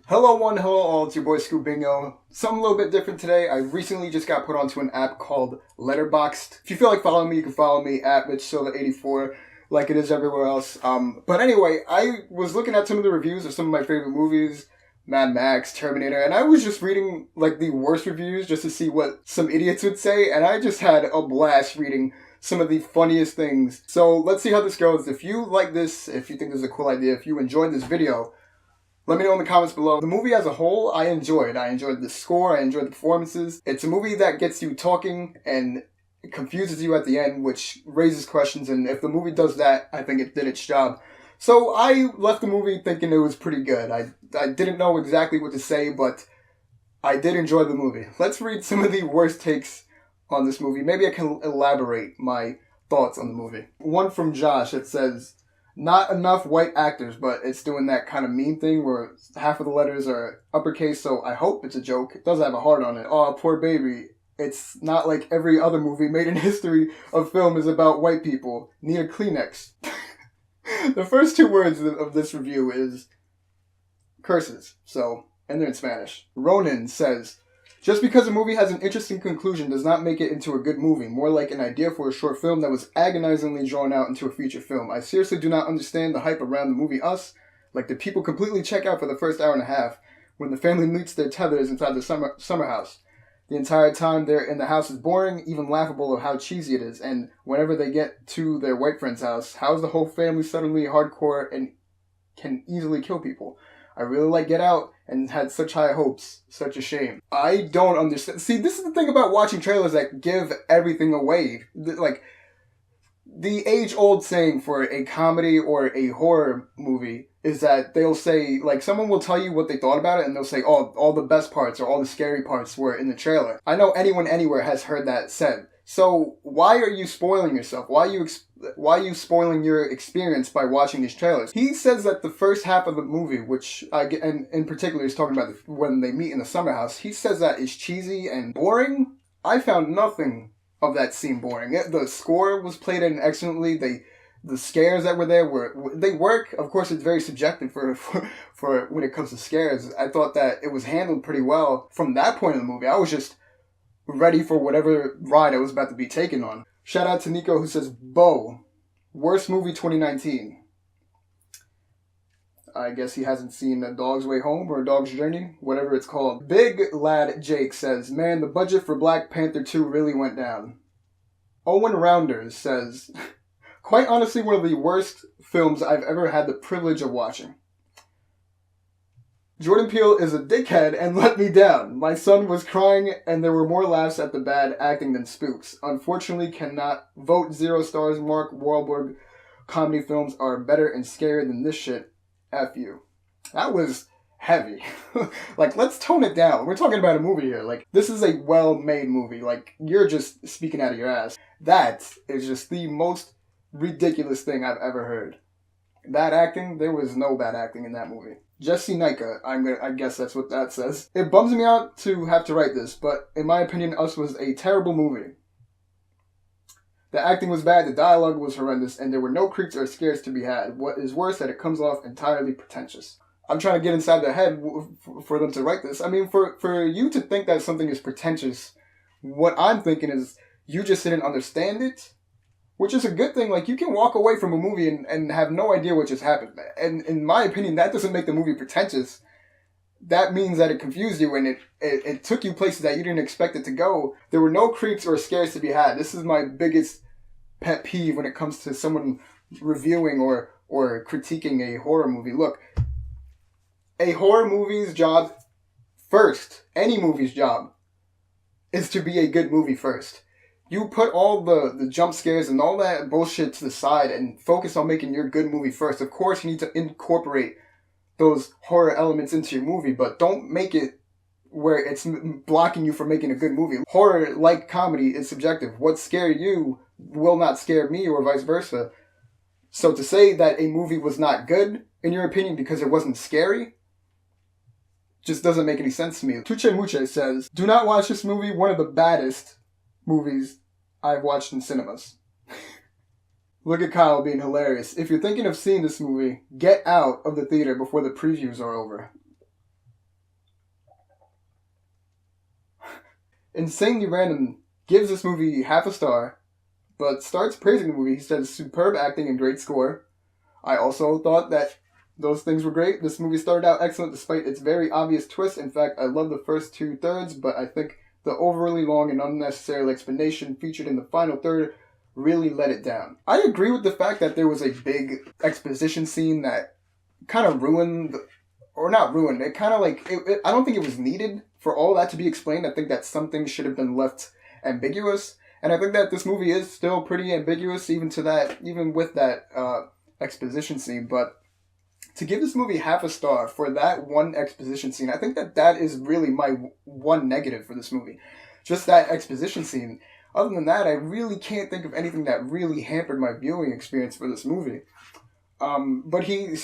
Hello all, it's your boy Scoop Bingo. Something a little bit different today. I recently just got put onto an app called Letterboxd. If you feel like following me, you can follow me at MitchSola84 like it is everywhere else. But anyway, I was looking at some of the reviews of some of my favorite movies, Mad Max, Terminator, and I was just reading like the worst reviews just to see what some idiots would say, and I just had a blast reading some of the funniest things. So let's see how this goes. If you like this, if you think this is a cool idea, if you enjoyed this video, let me know in the comments below. The movie as a whole, I enjoyed. I enjoyed the score, I enjoyed the performances. It's a movie that gets you talking and confuses you at the end, which raises questions, and if the movie does that, I think it did its job. So I left the movie thinking it was pretty good. I didn't know exactly what to say, but I did enjoy the movie. Let's read some of the worst takes on this movie. Maybe I can elaborate my thoughts on the movie. One from Josh, it says, not enough white actors, but it's doing that kind of meme thing where half of the letters are uppercase, so I hope it's a joke. It does have a heart on it. Oh, poor baby. It's not like every other movie made in history of film is about white people. Need a Kleenex. The first two words of this review is curses, and they're in Spanish. Ronan says, just because a movie has an interesting conclusion does not make it into a good movie, more like an idea for a short film that was agonizingly drawn out into a feature film. I seriously do not understand the hype around the movie Us. Like, did people completely check out for the first hour and a half when the family meets their tethers inside the summer house? The entire time they're in the house is boring, even laughable of how cheesy it is, and whenever they get to their white friend's house, how is the whole family suddenly hardcore and can easily kill people? I really like Get Out and had such high hopes. Such a shame. I don't understand. See, this is the thing about watching trailers that give everything away. Like, the age-old saying for a comedy or a horror movie is that they'll say, like, someone will tell you what they thought about it, and they'll say, oh, all the best parts or all the scary parts were in the trailer. I know anyone anywhere has heard that said. So why are you spoiling yourself? Why are you spoiling your experience by watching these trailers? He says that the first half of the movie, which and in particular he's talking about when they meet in the summer house, he says that is cheesy and boring. I found nothing of that scene boring. The score was played in excellently. The scares that were there they work. Of course, it's very subjective for when it comes to scares. I thought that it was handled pretty well from that point of the movie. I was just ready for whatever ride I was about to be taken on. Shout out to Nico who says, Bo, worst movie 2019. I guess he hasn't seen A Dog's Way Home or A Dog's Journey, whatever it's called. Big Lad Jake says, man, the budget for Black Panther 2 really went down. Owen Rounders says, quite honestly, one of the worst films I've ever had the privilege of watching. Jordan Peele is a dickhead and let me down. My son was crying and there were more laughs at the bad acting than spooks. Unfortunately, cannot vote 0 stars. Mark Wahlberg comedy films are better and scarier than this shit. F you. That was heavy. Like, let's tone it down. We're talking about a movie here. Like, this is a well-made movie. Like, you're just speaking out of your ass. That is just the most ridiculous thing I've ever heard. Bad acting? There was no bad acting in that movie. Jesse Nika, I guess that's what that says. It bums me out to have to write this, but in my opinion, Us was a terrible movie. The acting was bad, the dialogue was horrendous, and there were no creeps or scares to be had. What is worse, that it comes off entirely pretentious. I'm trying to get inside their head for them to write this. I mean, for you to think that something is pretentious, what I'm thinking is you just didn't understand it. Which is a good thing. Like, you can walk away from a movie and have no idea what just happened. And in my opinion, that doesn't make the movie pretentious. That means that it confused you and it took you places that you didn't expect it to go. There were no creeps or scares to be had. This is my biggest pet peeve when it comes to someone reviewing or critiquing a horror movie. Look, a horror movie's job first, any movie's job, is to be a good movie first. You put all the jump scares and all that bullshit to the side and focus on making your good movie first. Of course, you need to incorporate those horror elements into your movie, but don't make it where it's blocking you from making a good movie. Horror, like comedy, is subjective. What scared you will not scare me or vice versa. So to say that a movie was not good, in your opinion, because it wasn't scary, just doesn't make any sense to me. Tuche Muche says, do not watch this movie, one of the baddest movies I've watched in cinemas. Look at Kyle being hilarious. If you're thinking of seeing this movie, get out of the theater before the previews are over. Insanely Random gives this movie half a star, but starts praising the movie. He says superb acting and great score. I also thought that those things were great. This movie started out excellent despite its very obvious twist. In fact, I love the first 2/3, but I think the overly long and unnecessary explanation featured in the final third really let it down. I agree with the fact that there was a big exposition scene that kind of ruined, or not ruined, it kind of I don't think it was needed for all that to be explained. I think that some things should have been left ambiguous. And I think that this movie is still pretty ambiguous, even with that exposition scene. But to give this movie half a star for that one exposition scene, I think that is really my one negative for this movie. Just that exposition scene. Other than that, I really can't think of anything that really hampered my viewing experience for this movie. But he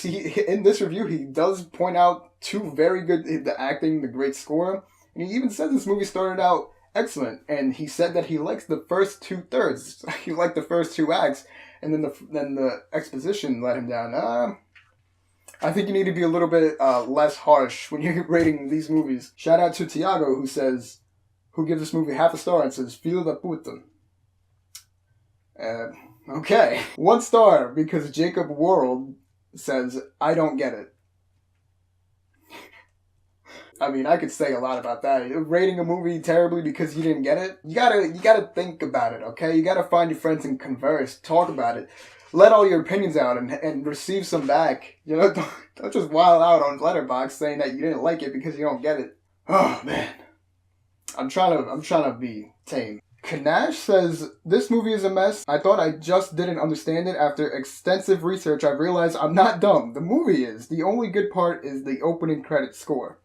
in this review, he does point out two very good, the acting, the great score, and he even said this movie started out excellent, and he said that he likes the first 2/3. He liked the first two acts, and then the exposition let him down. I think you need to be a little bit less harsh when you're rating these movies. Shout out to Tiago, who gives this movie half a star and says, "Feel the puta." Okay. 1 star because Jacob World says, "I don't get it." I mean, I could say a lot about that. Rating a movie terribly because you didn't get it? You gotta think about it, okay? You gotta find your friends and converse, talk about it. Let all your opinions out and receive some back. You know, don't just wild out on Letterboxd saying that you didn't like it because you don't get it. Oh, man. I'm trying to be tame. Kanash says, "This movie is a mess. I thought I just didn't understand it. After extensive research, I realized I'm not dumb. The movie is. The only good part is the opening credit score."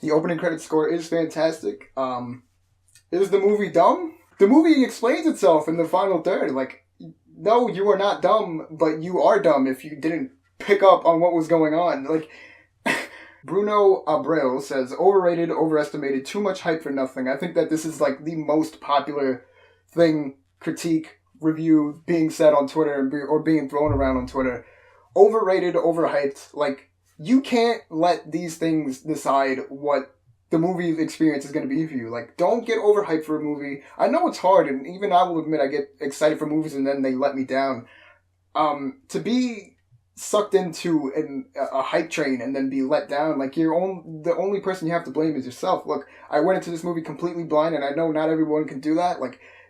The opening credit score is fantastic. Is the movie dumb? The movie explains itself in the final third. No, you are not dumb, but you are dumb if you didn't pick up on what was going on. Bruno Abreu says, "Overrated, overestimated, too much hype for nothing." I think that this is the most popular critique, review being said on Twitter or being thrown around on Twitter. Overrated, overhyped. You can't let these things decide what the movie experience is going to be for you. Don't get overhyped for a movie. I know it's hard, and even I will admit I get excited for movies and then they let me down. To be sucked into a hype train and then be let down, the only person you have to blame is yourself. Look, I went into this movie completely blind, and I know not everyone can do that.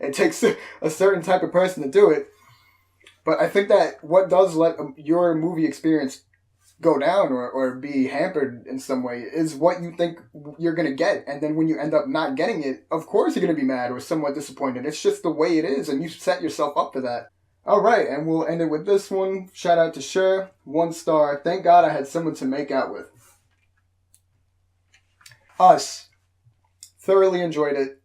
It takes a certain type of person to do it. But I think that what does let your movie experience go down or be hampered in some way is what you think you're going to get. And then when you end up not getting it, of course you're going to be mad or somewhat disappointed. It's just the way it is, and you set yourself up for that. Alright, and we'll end it with this one. Shout out to Cher, 1 star. Thank God I had someone to make out with. Us. Thoroughly enjoyed it.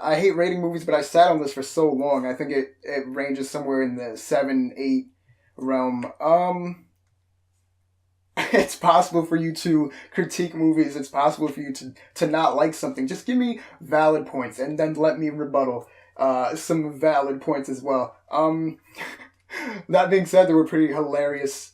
I hate rating movies, but I sat on this for so long. I think it ranges somewhere in the 7, 8 realm. It's possible for you to critique movies. It's possible for you to not like something. Just give me valid points and then let me rebuttal some valid points as well. That being said, there were pretty hilarious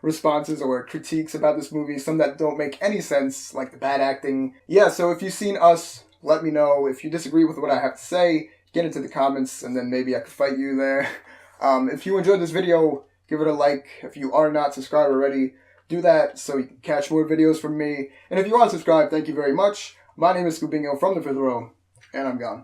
responses or critiques about this movie. Some that don't make any sense, like the bad acting. Yeah, so if you've seen Us, let me know. If you disagree with what I have to say, get into the comments and then maybe I could fight you there. If you enjoyed this video, give it a like. If you are not subscribed already, do that so you can catch more videos from me. And if you are subscribed, thank you very much. My name is Scubingo from the 5th Row, and I'm gone.